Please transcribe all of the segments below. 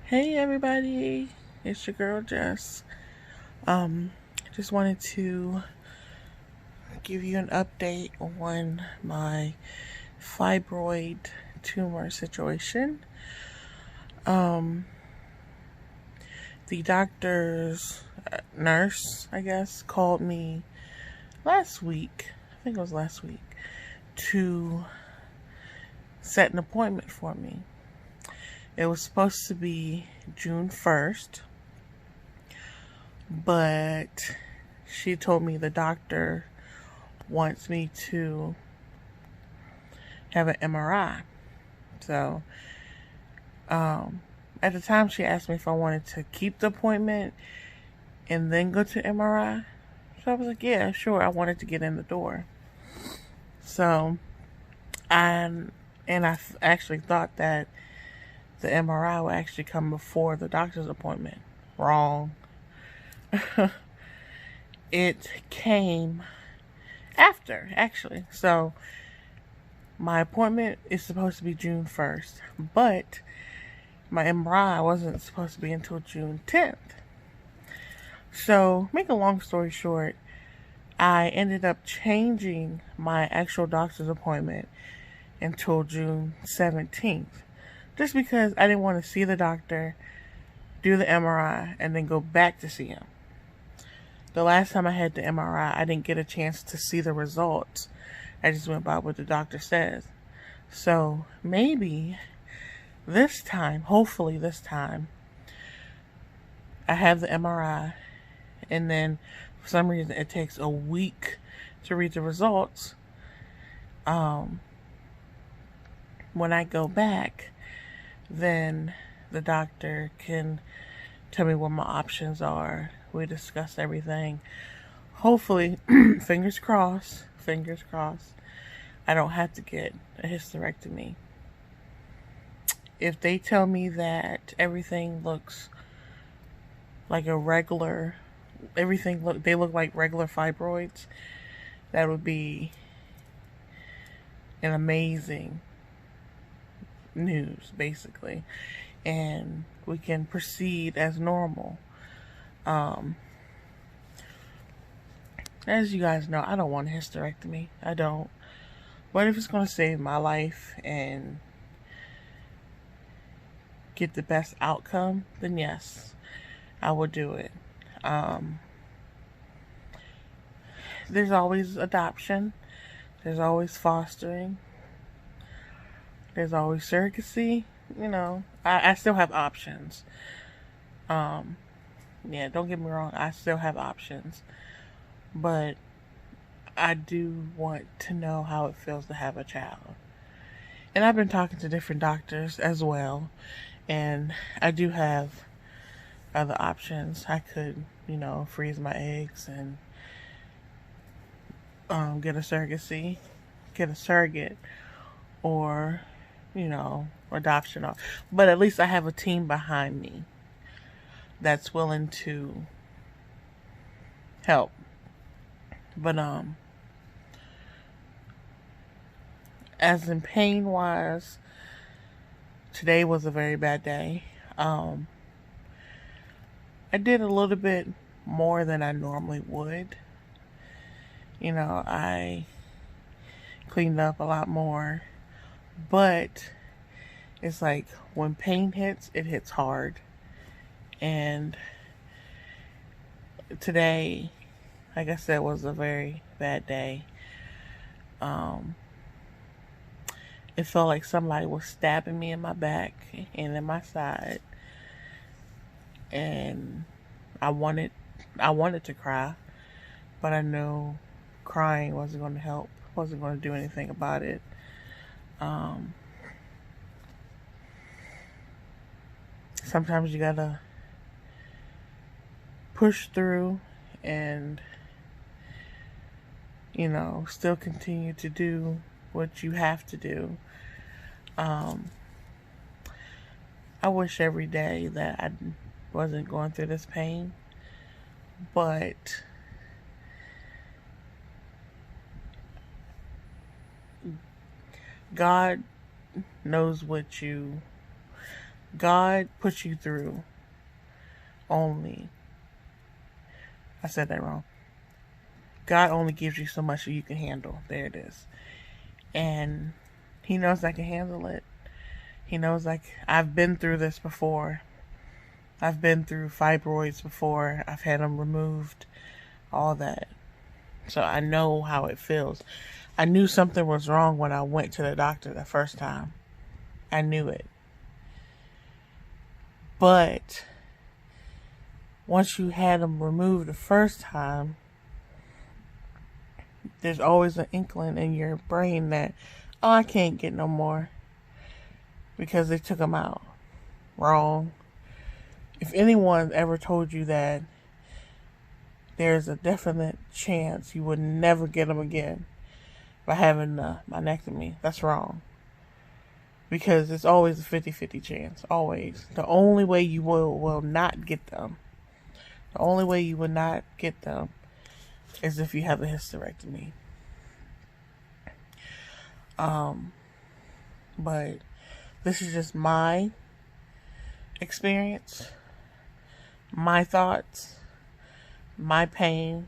Hey everybody, it's your girl Jess. Just wanted to give you an update on my fibroid tumor situation. Um, the doctor's nurse, I guess, called me last week. I think it was last week to set an appointment for me. It was supposed to be June 1st, but she told me the doctor wants me to have an MRI. So, at the time she asked me if I wanted to keep the appointment and then go to MRI. So I was like, yeah, sure. I wanted to get in the door. So, I actually thought that the MRI would actually come before the doctor's appointment. Wrong. It came after, actually. So, my appointment is supposed to be June 1st, but my MRI wasn't supposed to be until June 10th. So, make a long story short, I ended up changing my actual doctor's appointment until June 17th. Just because I didn't want to see the doctor, do the MRI, and then go back to see him. The last time I had the MRI, I didn't get a chance to see the results. I just went by what the doctor says. So maybe this time, hopefully this time, I have the MRI, and then for some reason it takes a week to read the results. When I go back, then the doctor can tell me what my options are. We discuss everything. Hopefully, fingers crossed, I don't have to get a hysterectomy. If they tell me that everything looks like they look like regular fibroids, that would be an amazing news, basically. And we can proceed as normal. As you guys know, I don't want a hysterectomy. I don't. But if it's going to save my life and get the best outcome, then yes, I will do it. There's always adoption. There's always fostering. There's always surrogacy. I still have options. Yeah, don't get me wrong. I still have options. But I do want to know how it feels to have a child. And I've been talking to different doctors as well. And I do have other options. I could, freeze my eggs and get a surrogate, or, adoption. But at least I have a team behind me that's willing to help. But as in pain wise, today was a very bad day. I did a little bit more than I normally would. I cleaned up a lot more, but it's like when pain hits, it hits hard. And today, like I said, was a very bad day. It felt like somebody was stabbing me in my back and in my side. And I wanted to cry, but I know crying wasn't going to help, wasn't going to do anything about it. Sometimes you gotta push through and, still continue to do what you have to do. I wish every day that I wasn't going through this pain, but God knows what you God puts you through only. I said that wrong. God only gives you so much that you can handle. There it is. And He knows I can handle it. He knows, like, I've been through this before. I've been through fibroids before. I've had them removed. All that. So I know how it feels. I knew something was wrong when I went to the doctor the first time. I knew it. But once you had them removed the first time, there's always an inkling in your brain that, oh, I can't get no more because they took them out. Wrong. If anyone ever told you that there's a definite chance you would never get them again by having a myectomy, that's wrong. Because it's always a 50-50 chance. Always. The only way you will not get them, the only way you will not get them is if you have a hysterectomy. But this is just my experience, my thoughts, my pain.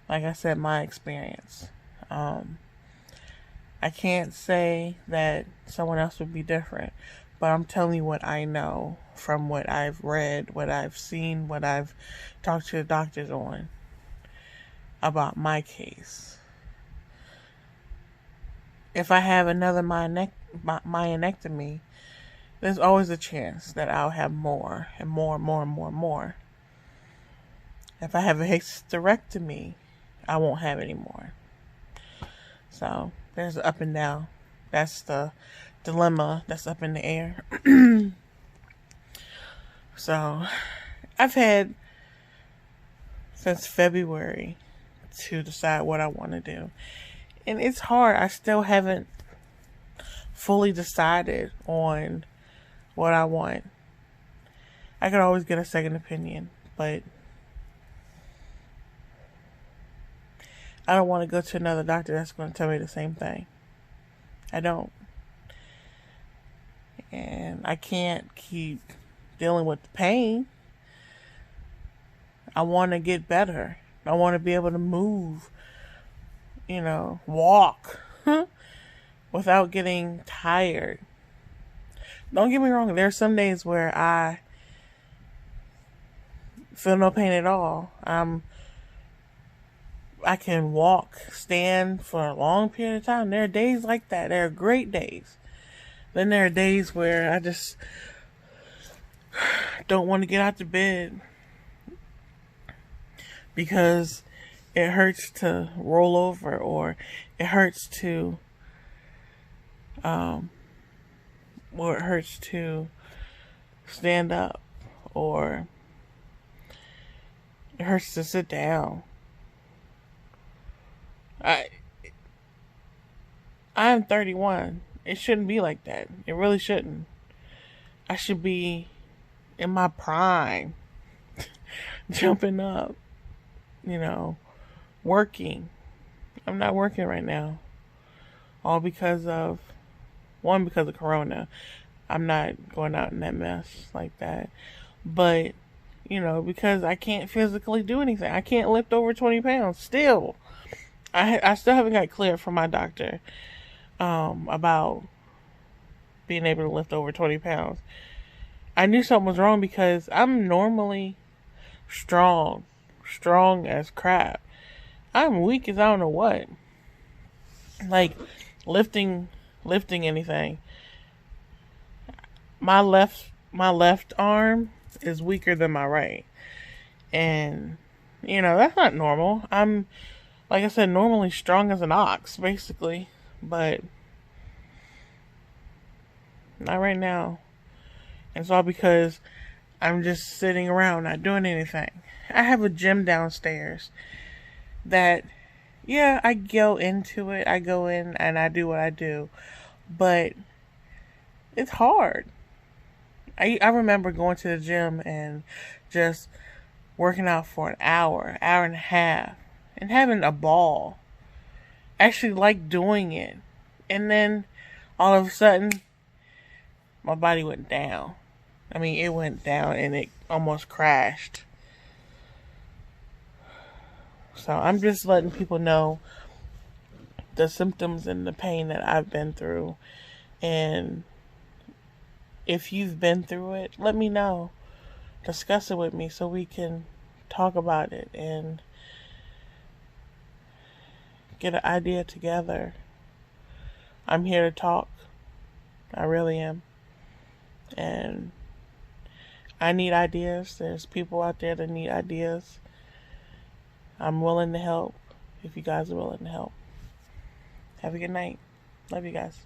Like I said, my experience. I can't say that someone else would be different, but I'm telling you what I know from what I've read, what I've seen, what I've talked to the doctors on about my case. If I have another myectomy, there's always a chance that I'll have more and more and more and more and more. If I have a hysterectomy, I won't have any more. So there's up and down. That's the dilemma that's up in the air. So I've had since February to decide what I want to do. And it's hard. I still haven't fully decided on what I want. I could always get a second opinion, but I don't want to go to another doctor that's going to tell me the same thing. I don't. And I can't keep dealing with the pain. I want to get better. I want to be able to move, walk without getting tired. Don't get me wrong. There are some days where I feel no pain at all. I can walk, stand for a long period of time. There are days like that. There are great days. Then there are days where I just don't want to get out of bed because it hurts to roll over, or it hurts to stand up, or it hurts to sit down. I am 31. It shouldn't be like that. It really shouldn't. I should be in my prime, jumping up, working. I'm not working right now. All because of Corona. I'm not going out in that mess like that. But, because I can't physically do anything. I can't lift over 20 pounds still. I still haven't got cleared from my doctor about being able to lift over 20 pounds. I knew something was wrong because I'm normally strong as crap. I'm weak as I don't know what. Like lifting anything. My left arm is weaker than my right. And that's not normal. I'm, like I said, normally strong as an ox, basically. But not right now. And it's all because I'm just sitting around, not doing anything. I have a gym downstairs that, I go into it. I go in and I do what I do. But it's hard. I remember going to the gym and just working out for an hour and a half, and having a ball. Actually like doing it. And then all of a sudden, my body went down. I mean, it went down and it almost crashed. So I'm just letting people know the symptoms and the pain that I've been through. And if you've been through it, let me know. Discuss it with me so we can talk about it and get an idea together. I'm here to talk. I really am. And I need ideas. There's people out there that need ideas. I'm willing to help if you guys are willing to help. Have a good night. Love you guys.